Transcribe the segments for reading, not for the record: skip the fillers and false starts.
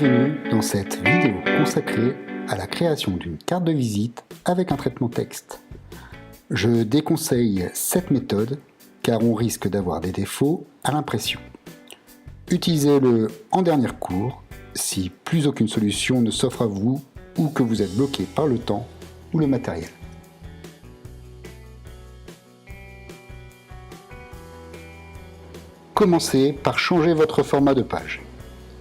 Bienvenue dans cette vidéo consacrée à la création d'une carte de visite avec un traitement texte. Je déconseille cette méthode car on risque d'avoir des défauts à l'impression. Utilisez-le en dernier recours si plus aucune solution ne s'offre à vous ou que vous êtes bloqué par le temps ou le matériel. Commencez par changer votre format de page.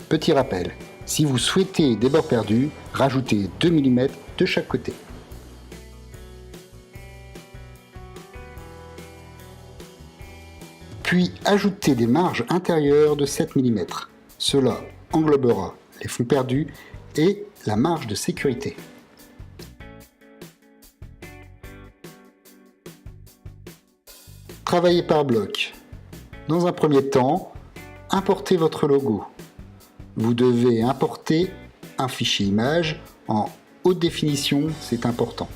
Petit rappel, si vous souhaitez des bords perdus, rajoutez 2 mm de chaque côté. Puis ajoutez des marges intérieures de 7 mm. Cela englobera les fonds perdus et la marge de sécurité. Travaillez par bloc. Dans un premier temps, importez votre logo. Vous devez importer un fichier image en haute définition, c'est important.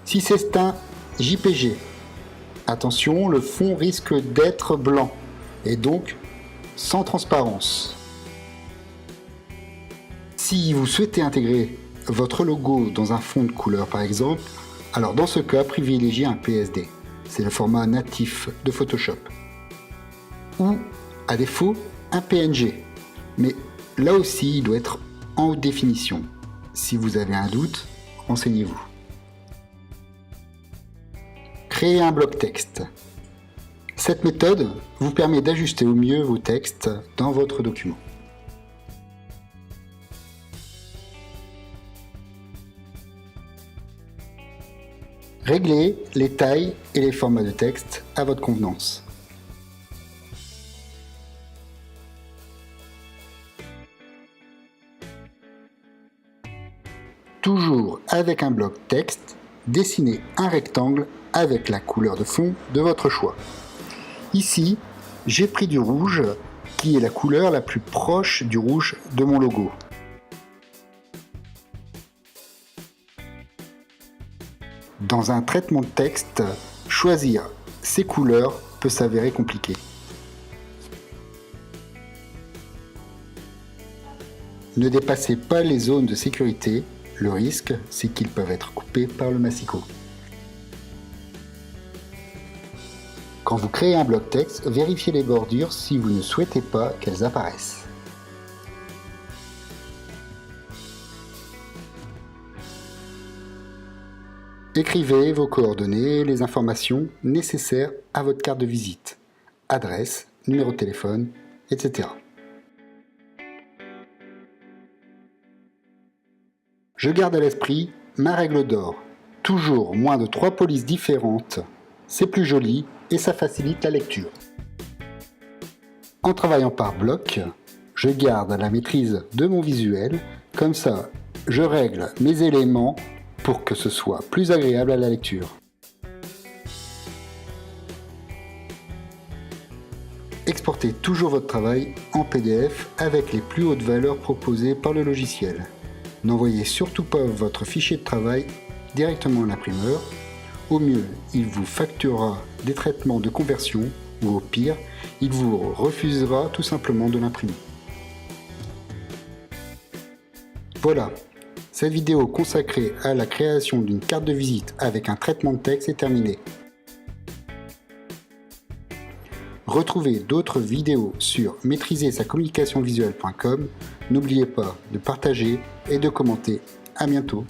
Si c'est un JPG, attention, le fond risque d'être blanc et donc sans transparence. Si vous souhaitez intégrer votre logo dans un fond de couleur par exemple, alors dans ce cas, privilégiez un PSD. C'est le format natif de Photoshop. Ou, à défaut, un PNG. Mais là aussi, il doit être en haute définition. Si vous avez un doute, renseignez-vous. Créez un bloc texte. Cette méthode vous permet d'ajuster au mieux vos textes dans votre document. Réglez les tailles et les formats de texte à votre convenance. Toujours avec un bloc texte, dessinez un rectangle avec la couleur de fond de votre choix. Ici, j'ai pris du rouge, qui est la couleur la plus proche du rouge de mon logo. Dans un traitement de texte, choisir ces couleurs peut s'avérer compliqué. Ne dépassez pas les zones de sécurité. Le risque, c'est qu'ils peuvent être coupés par le massicot. Quand vous créez un bloc texte, vérifiez les bordures si vous ne souhaitez pas qu'elles apparaissent. Écrivez vos coordonnées et les informations nécessaires à votre carte de visite, adresse, numéro de téléphone, etc. Je garde à l'esprit ma règle d'or. Toujours moins de 3 polices différentes. C'est plus joli et ça facilite la lecture. En travaillant par bloc, je garde la maîtrise de mon visuel. Comme ça, je règle mes éléments pour que ce soit plus agréable à la lecture. Exportez toujours votre travail en PDF avec les plus hautes valeurs proposées par le logiciel. N'envoyez surtout pas votre fichier de travail directement à l'imprimeur. Au mieux, il vous facturera des traitements de conversion ou au pire, il vous refusera tout simplement de l'imprimer. Voilà, cette vidéo consacrée à la création d'une carte de visite avec un traitement de texte est terminée. Retrouvez d'autres vidéos sur maîtriser-sa-communication-visuelle.com. N'oubliez pas de partager et de commenter. À bientôt.